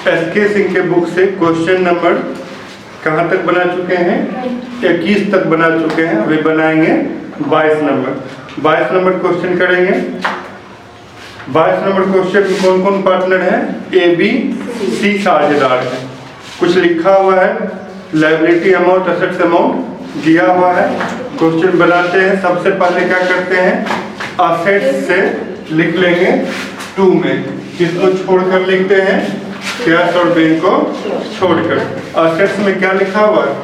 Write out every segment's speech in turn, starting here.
SK Singh के book से question number कहाँ तक बना चुके हैं? 21 तक बना चुके हैं। अभी बनाएंगे 22 नंबर। 22 नंबर क्वेश्चन करेंगे। 22 नंबर क्वेश्चन में कौन कौन पार्टनर है? ए बी सी साझेदार है। कुछ लिखा हुआ है, लायबिलिटी अमाउंट, असेट्स अमाउंट दिया हुआ है। क्वेश्चन बनाते हैं। सबसे पहले क्या करते हैं? असेट्स से लिख लेंगे 2 में, किसको छोड़कर लिखते हैं? कैश और बैंक को छोड़कर। असेट्स में क्या लिखा हुआ है?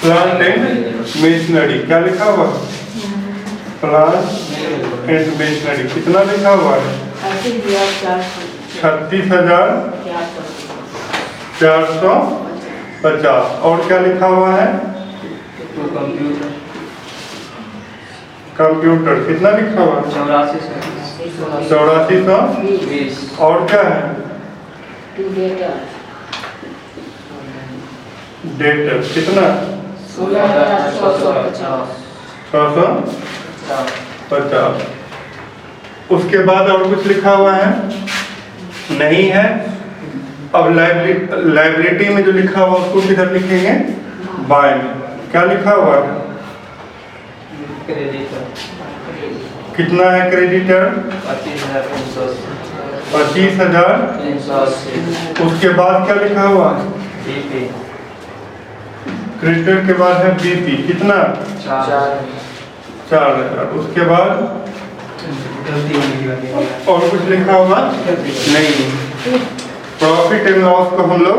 Plant and machinery. क्या लिखा हुआ है? Plant and machinery. कितना लिखा हुआ है? 36,450। और क्या लिखा हुआ है? कंप्यूटर। कितना लिखा हुआ है? 8420। और क्या है? डेटर। कितना? 650। उसके बाद और कुछ लिखा हुआ है? नहीं है। अब लाइबिलिटी में जो लिखा हुआ उसको किधर लिखेंगे? बाय में। क्या लिखा हुआ है? कितना है क्रेडिटर? 25,380। उसके बाद क्या लिखा हुआ है? क्रेडिटर के बाद है बीपी। कितना? 4,000। उसके बाद और कुछ लिखा हुआ नहीं। प्रॉफिट एंड लॉस को हम लोग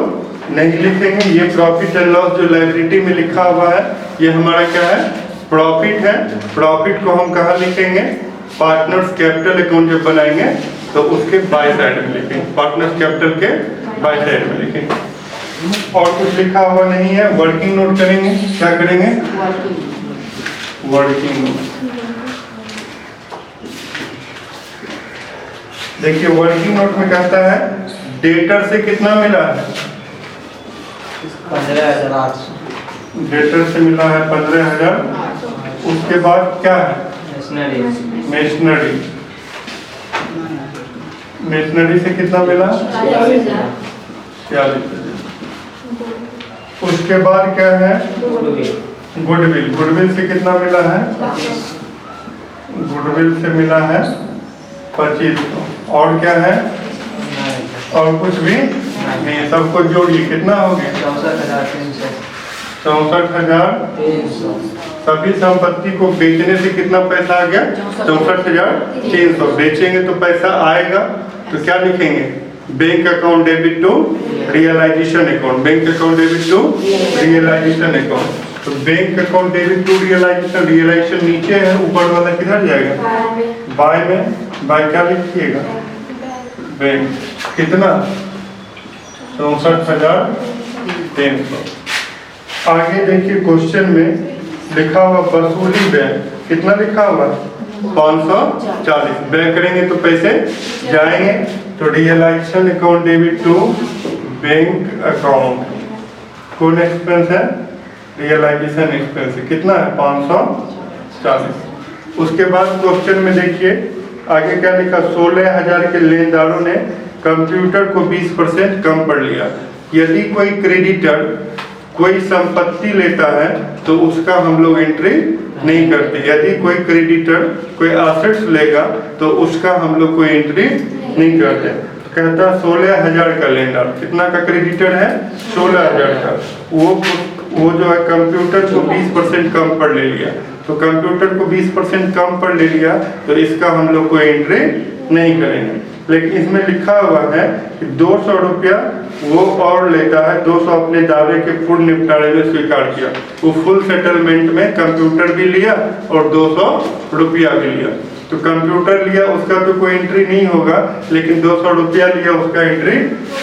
नहीं लिखेंगे। ये प्रॉफिट एंड लॉस जो लायबिलिटी में लिखा हुआ है ये हमारा क्या है? प्रॉफिट है। प्रॉफिट को हम कहाँ लिखेंगे? पार्टनर्स कैपिटल अकाउंट जब बनाएंगे तो उसके बाय साइड में लिखेंगे। पार्टनर्स कैपिटल के बाय साइड में लिखेंगे। और कुछ लिखा हुआ नहीं है। वर्किंग नोट करेंगे। क्या करेंगे? Working note. देखिए वर्किंग नोट में कहता है डेटर से कितना मिला है? 15,800। डेटर से मिला है 15,000। उसके बाद क्या है? मशीनरी से कितना मिला? 46,000। उसके बाद क्या है? गुडविल से कितना मिला है? गुडविल से मिला है 2500। और क्या है? और कुछ भी नहीं। सबको जोड़िए। कितना हो गया? 64,300। सभी संपत्ति को बेचने से कितना पैसा आ गया? 64,300। बेचेंगे तो पैसा आएगा तो क्या लिखेंगे? Bank account debit to realisation account. Bank account debit to realisation account. तो bank account debit to realisation. Realisation नीचे है, ऊपर वाला किधर जाएगा? बाय में। बाय क्या लिखिएगा? बैंक। कितना? 64,300। आगे देखिए क्वेश्चन में लिखा हुआ वसूली बैंक। कितना लिखा हुआ? 540। बैंक करेंगे तो पैसे जाएंगे। तो realisation account debit to bank account. कौन एक्सपेंस है? Realisation expense. कितना है? 540। उसके बाद क्वेश्चन में देखिए आगे क्या लिखा? 16,000 के लेनदारों ने कंप्यूटर को 20% कम पड़ लिया। यदि कोई क्रेडिटर कोई संपत्ति लेता है तो उसका हम लोग एंट्री नहीं करते। यदि कोई क्रेडिटर कोई एसेट्स लेगा तो उसका हम लोग कोई एंट्री नहीं करते। तो कहता 16,000 का लेनदार। कितना का क्रेडिटर है? 16,000 का। वो जो है कंप्यूटर को 20% कम पर ले लिया। तो कंप्यूटर को 20% कम पर ले लिया तो इसका हम लोग कोई एंट्री नहीं करेंगे। लेकिन इसमें लिखा हुआ है कि 200 रुपया वो और लेता है। 200 अपने दावे के पूर्ण निपटारे में स्वीकार किया। वो फुल सेटलमेंट में कंप्यूटर भी लिया और 200 रुपया भी लिया। तो कंप्यूटर लिया उसका तो कोई एंट्री नहीं होगा, लेकिन 200 रुपया लिया उसका एंट्री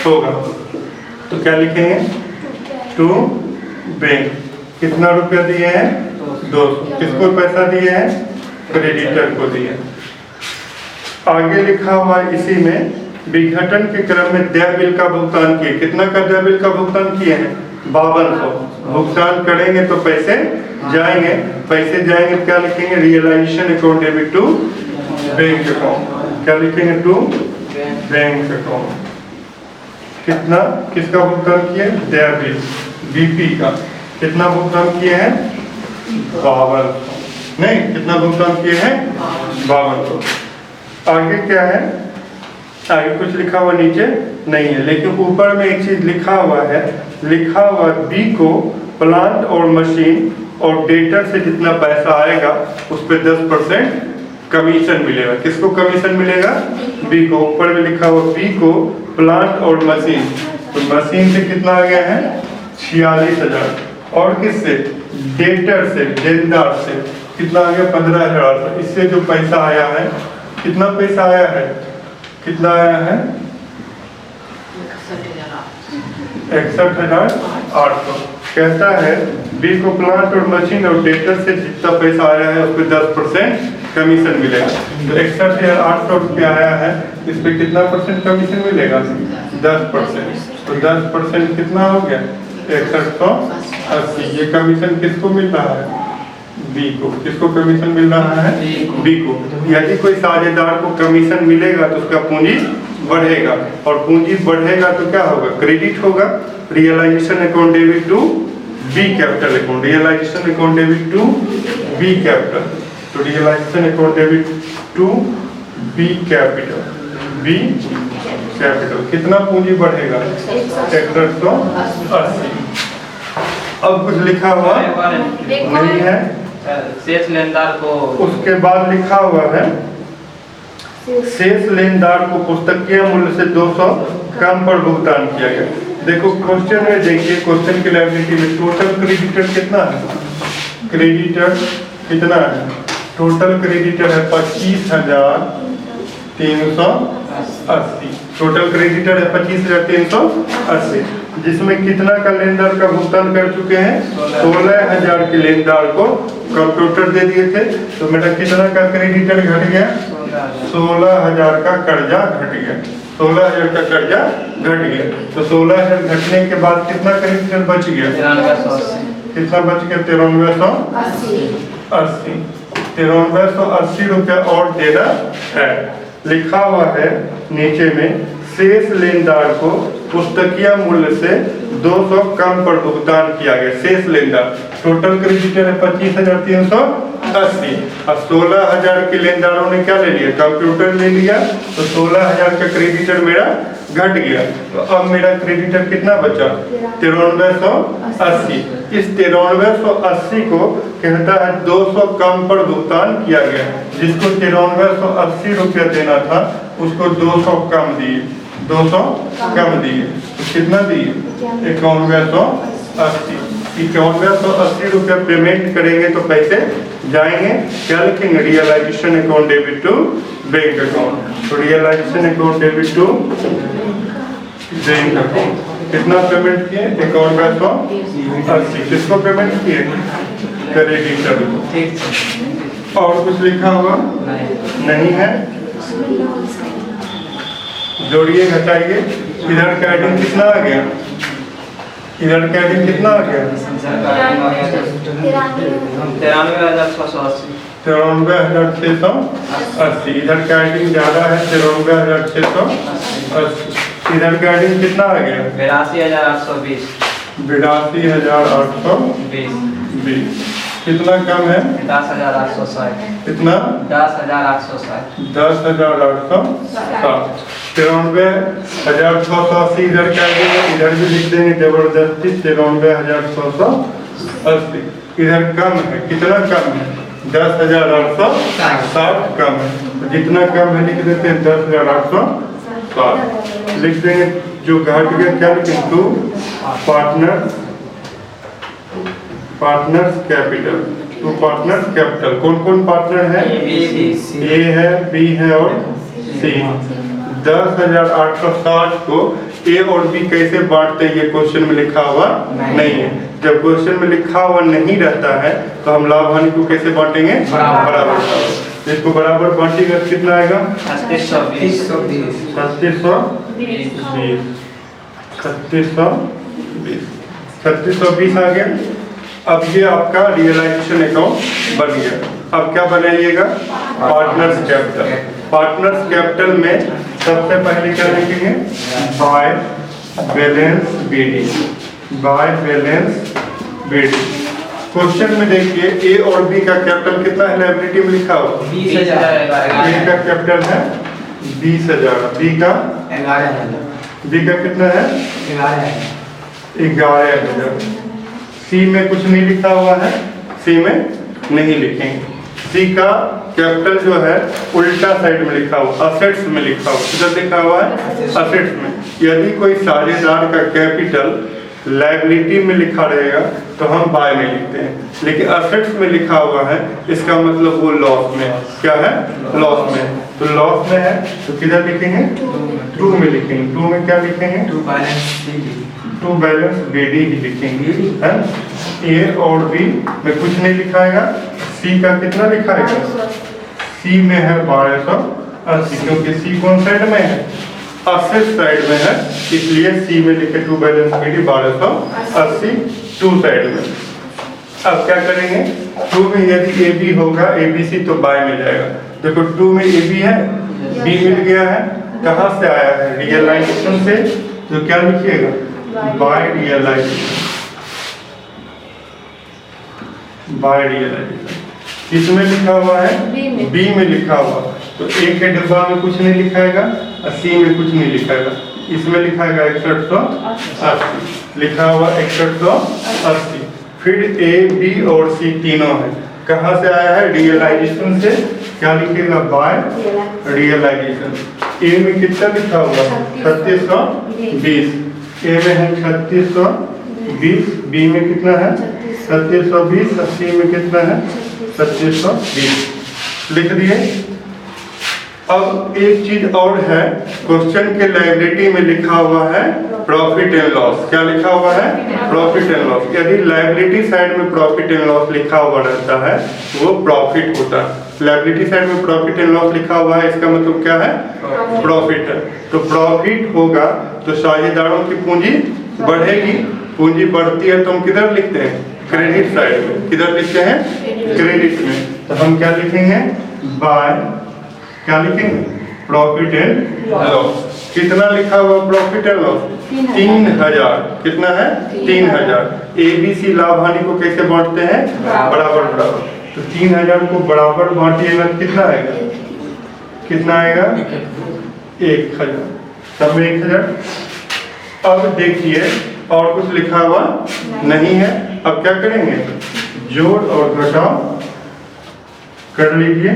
होगा। तो क्या लिखेंगे? To bank. कितना रुपया दिए हैं? 200। किसको पैसा दिए हैं? क्रेडिटर को दिए। आगे लिखा हुआ इसी में विघटन के क्रम में देय बिल का भुगतान किए। कितना का देय बिल का भुगतान किए हैं? 5200। भुगतान करेंगे तो पैसे जाएंगे। पैसे जाएंगे क्या लिखेंगे? Realisation account debit to bank account. क्या लिखेंगे? To bank account. कितना किसका भुगतान किए? डेबिट बीपी का। कितना भुगतान किए हैं? 52। नहीं, कितना भुगतान किए हैं? 52। आगे क्या है? आगे कुछ लिखा हुआ नीचे नहीं है, लेकिन ऊपर में एक चीज लिखा हुआ है। लिखा हुआ बी को प्लांट और मशीन और डेटर से जितना पैसा आएगा उस पर 10% कमीशन मिलेगा। किसको कमीशन मिलेगा? बी को। ऊपर में लिखा हुआ बी को प्लांट और मशीन, तो मशीन से कितना आ गया है? 46,000। और किससे? डेटर से, देनदार से कितना आ गया? 15,000। इससे जो पैसा आया है, कितना पैसा आया है? कितना आया है? 61,800। कहता है बी को प्लांट और मशीन और डेटर से जितना पैसा आया है उस पर 10% कमीशन मिलेगा। तो 61,800 रुपया आया है, इस पे कितना परसेंट कमीशन मिलेगा? 10%। तो 10% कितना हो गया? 6180। ये कमीशन किसको मिल रहा है? बी को। किसको कमीशन मिल रहा है? बी को। यदि कोई साझेदार को कमीशन मिलेगा तो उसका पूंजी बढ़ेगा, और पूंजी बढ़ेगा तो क्या होगा? क्रेडिट होगा। Realisation account debit to B capital account. Realisation account debit to B capital. तो realisation account debit to B capital. B capital कितना पूंजी बढ़ेगा? 6180। अब कुछ लिखा हुआ नहीं है। शेष लेनदार को, उसके बाद लिखा हुआ है शेष लेनदार को पुस्तकीय मूल्य से 200 कम पर भुगतान किया गया। देखो क्वेश्चन में देखिए, क्वेश्चन की लायबिलिटी में टोटल क्रेडिटर कितना है? क्रेडिटर कितना है? टोटल क्रेडिटर है 25,380। टोटल क्रेडिटर है 25,380, जिसमें कितना का लेनदार का भुगतान कर चुके हैं? 16,000 के लेनदार को कंप्यूटर दे दिए थे। तो मेरा कितना का क्रेडिटर घट गया? 16,000 का कर्जा घट गया। 16,000 का कर्जा घट गया। तो 16,000 घटने के बाद कितना क्रेडिटर बच गया? 9380। कितना बच गया? 9380। 9380 रुपया और देना है। लिखा हुआ है नीचे में शेष लेनदार को पुस्तकीय मूल्य से 200 कम पर भुगतान किया गया। शेष लेनदार टोटल क्रेडिटर है 25,380, और 16,000 के लेनदारों ने क्या ले लिया? कंप्यूटर ले लिया। तो 16,000 का क्रेडिटर मेरा घट गया। तो अब मेरा क्रेडिटर कितना बचा? 9380। इस 9380 को कहता है 200 कम पर भुगतान किया गया। जिसको 9380 रुपया देना था उसको 200 कम दिए। 200 कम दिए तो कितना दिए? 9180। 9180 रुपया पेमेंट करेंगे तो पैसे जाएंगे। क्या लिखेंगे? Realisation account debit to bank account. तो realisation account debit to bank account. कितना पेमेंट किए? 9180। किसको पेमेंट किए? क्रेडिटर को। और कुछ लिखा हुआ नहीं है। जोड़िए, घटाइए। इधर का एडिंग कितना आ गया? इधर का एडिंग कितना आ गया? 93,680। 93,680। इधर का एडिंग ज्यादा है, 93,680। इधर का एडिंग कितना आ गया? 82,820। 82,820। कितना कम है? 10,860। कितना? 10,860। 10,860। 93,680 इधर का एडिंग, इधर भी लिख देंगे जबरदस्ती 93,680। इधर कम है। कितना कम है? 10,860 कम है। तो जितना कम है लिख देते हैं 10,860 लिख देंगे। जो घट गया क्या लिखेंगे? To partners capital. To partners capital. कौन कौन पार्टनर है? ए है, बी है और सी। 10,860 को ए और बी कैसे बांटते हैं ये क्वेश्चन में लिखा हुआ नहीं है। जब क्वेश्चन में लिखा हुआ नहीं रहता है तो हम लाभ हानि को कैसे बांटेंगे? बराबर। इसको बराबर बांटेंगे तो कितना आएगा? 3620। 3620 आ गया। अब ये आपका रियलाइजेशन अकाउंट बन गया। अब क्या बनाइएगा? Partners capital. पार्टनर्स कैपिटल में सबसे पहले क्या लिखेंगे? By balance BD by balance BD. Question में देखिए ए और बी का कैपिटल कितना है लायबिलिटी में लिखा हुआ? 20,000 ए का कैपिटल है 20,000, बी का 11,000 बी का कितना है 11,000। सी में कुछ नहीं लिखा हुआ है, सी में नहीं लिखेंगे। सी का कैपिटल जो है उल्टा साइड में लिखा हुआ, असेट्स में लिखा हुआ। किधर लिखा हुआ है? असेट्स में। यदि कोई साझेदार का कैपिटल लायबिलिटी में लिखा रहेगा तो हम बाय में लिखते हैं, लेकिन असेट्स में लिखा हुआ है इसका मतलब वो लॉस में। क्या है? लॉस में। तो लॉस में है तो किधर लिखेंगे? टू में लिखेंगे। टू में क्या लिखेंगे? टू बैलेंस बीडी ही लिखेंगे, है? ए और बी में कुछ नहीं लिखाएगा। सी का कितना लिखाएगा? सी में है 1280, क्योंकि सी कौन साइड में है? असेट साइड में है, इसलिए सी में लिखे to balance BD 1280 to side में। अब क्या करेंगे? टू में यदि ए बी होगा ए बी सी तो बाय में जाएगा। देखो टू में ए बी है, बी मिल गया है, कहाँ से आया है? रियलाइजेशन से। तो क्या लिखिएगा? By realisation, by realisation. किसमें लिखा हुआ है? बी में लिखा हुआ। तो ए के डिब्बा में कुछ नहीं लिखाएगा और सी में कुछ नहीं लिखाएगा। इसमें लिखाएगा 6180, लिखा हुआ 6180। फिर ए बी और सी तीनों है, कहाँ से आया है? रियलाइजेशन से। क्या लिखेगा? Bye realisation. ए में कितना लिखा हुआ? 3620। ए में है 3620, बी में कितना है? 3620 और सी में कितना है? 3620 लिख दिए। अब एक चीज और है, क्वेश्चन के लायबिलिटी में लिखा हुआ है प्रॉफिट एंड लॉस। क्या लिखा हुआ है? Profit and loss. यदि लायबिलिटी साइड में प्रॉफिट एंड लॉस लिखा हुआ रहता है वो प्रॉफिट होता है। लायबिलिटी साइड में प्रॉफिट एंड लॉस लिखा हुआ है, इसका मतलब क्या है? प्रॉफिट है। तो प्रॉफिट होगा तो साझेदारों की पूंजी बढ़ेगी। पूंजी बढ़ती है तो हम किधर लिखते हैं? क्रेडिट साइड में। किधर लिखते हैं? क्रेडिट में। तो हम क्या लिखेंगे? बाय, क्या लिखेंगे? Profit and loss. कितना लिखा हुआ प्रॉफिट एंड लॉस? 3000। कितना है? 3000। ए बी सी लाभ हानि को कैसे बांटते हैं? बराबर बराबर। तो 3000 को बराबर बांटिएगा कितना आएगा? कितना आएगा? 1000। सब में 1000। अब देखिए और कुछ लिखा हुआ नहीं है। अब क्या करेंगे? जोड़ और घटाव कर लीजिए।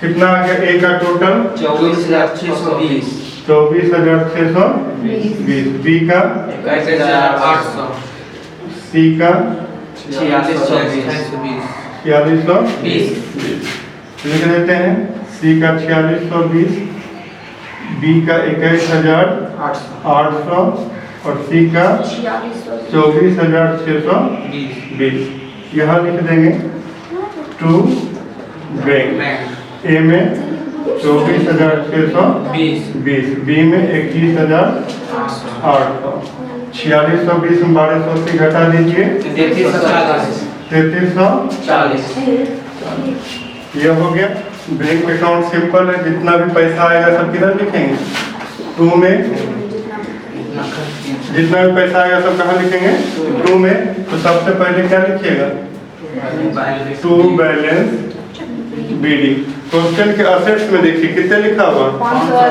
कितना आ गया? ए का टोटल 24,620, 24,620। बी का 21,800, सी का 4620, 4620 लिख देते हैं। सी का 4620, बी का 21,800 और सी का 24,620। यहाँ लिख देंगे टू बैंक। ए में 24,620, बी में 21,800। 4620 में 1200 से घटा दीजिए 3340। यह हो गया। बैंक अकाउंट सिंपल है, जितना भी पैसा आएगा सब किधर लिखेंगे? टू में। जितना भी पैसा आएगा सब कहाँ लिखेंगे? टू में। तो सबसे पहले क्या लिखिएगा? To balance BD. क्वेश्चन के असेट्स में देखिए कितने लिखा हुआ?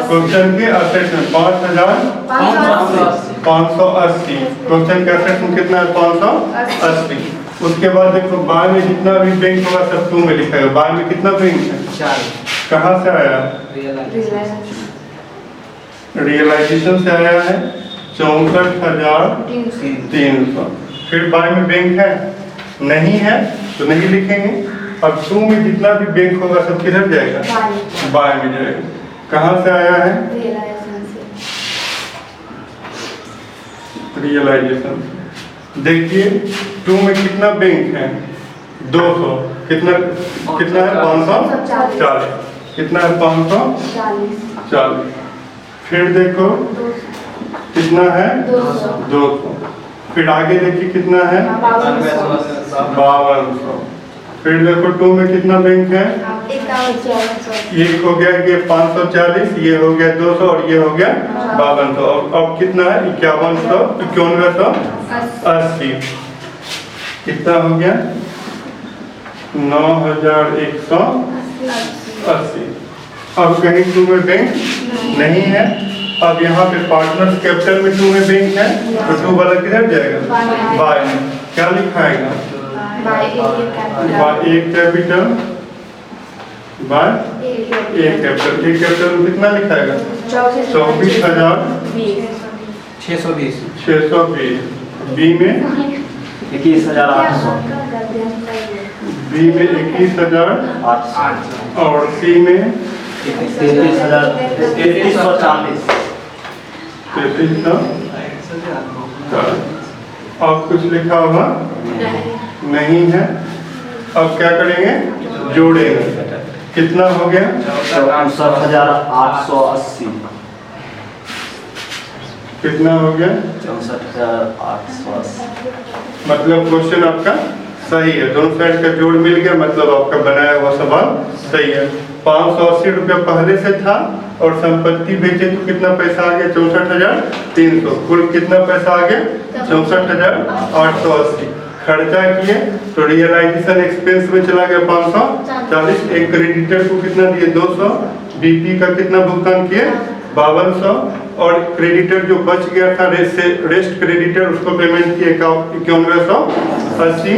क्वेश्चन के असेट्स में 5,580। क्वेश्चन के असेट्स में कितना है? 580। उसके बाद देखो बाय में जितना भी बैंक होगा सब टू में लिखेगा। बाय में कितना बैंक है? 4। कहाँ से आया? रियलाइजेशन से आया है 64,300। फिर बाय में बैंक है? नहीं है तो नहीं लिखेंगे। अब टू में जितना भी बैंक होगा सब किधर जाएगा? बाय में जाएगा। कहाँ से आया है? रियलाइजेशन। देखिए टू में कितना बैंक है? 200। कितना कितना है? 540। कितना है? 540। फिर देखो कितना है? 200। फिर आगे देखिए कितना है? 5200। फिर देखो 2 में कितना बैंक है, एक हो गया ये 540, ये हो गया 200 और ये हो गया 5200। अब कितना है 9180 कितना हो गया 9180। अब कहीं 2 में बैंक नहीं है। अब यहाँ पे पार्टनर्स कैपिटल में 2 में बैंक है तो 2 वाला किधर जाएगा, बाय में। क्या लिखाएगा, by A capital by A capital. A capital में कितना लिखाएगा 620 24,620। बी में 21,800 बी में 21,800 और सी में 33,40 अब कुछ लिखा हुआ नहीं है। अब क्या करेंगे, जोड़ेंगे। कितना हो गया 64,880 कितना हो गया 64,880 मतलब क्वेश्चन आपका सही है, दोनों साइड का जोड़ मिल गया, मतलब आपका बनाया हुआ सवाल सही है। 580 रुपया पहले से था और संपत्ति बेचे तो कितना पैसा आ गया 64,300। कुल कितना पैसा आ गया 64,880। खर्चा किए तो रियलाइजेशन एक्सपेंस में चला गया 540। एक क्रेडिटर को कितना दिए 200, बीपी का कितना भुगतान किए 5200 और क्रेडिटर जो बच गया था रेस्ट क्रेडिटर उसको पेमेंट किए 9180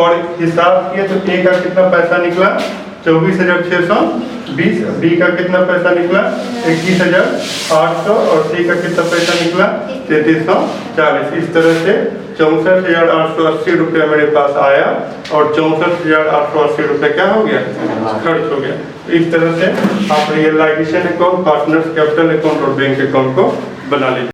और हिसाब किए तो ए का कितना पैसा निकला 24,620। बी का कितना पैसा निकला 21,800 और सी का कितना पैसा निकला 3340। इस तरह से 64,880 रुपया मेरे पास आया और 64,880 रुपया क्या हो गया खर्च हो गया। इस तरह से आप realisation account, partners capital account और बैंक अकाउंट को बना लीजिए।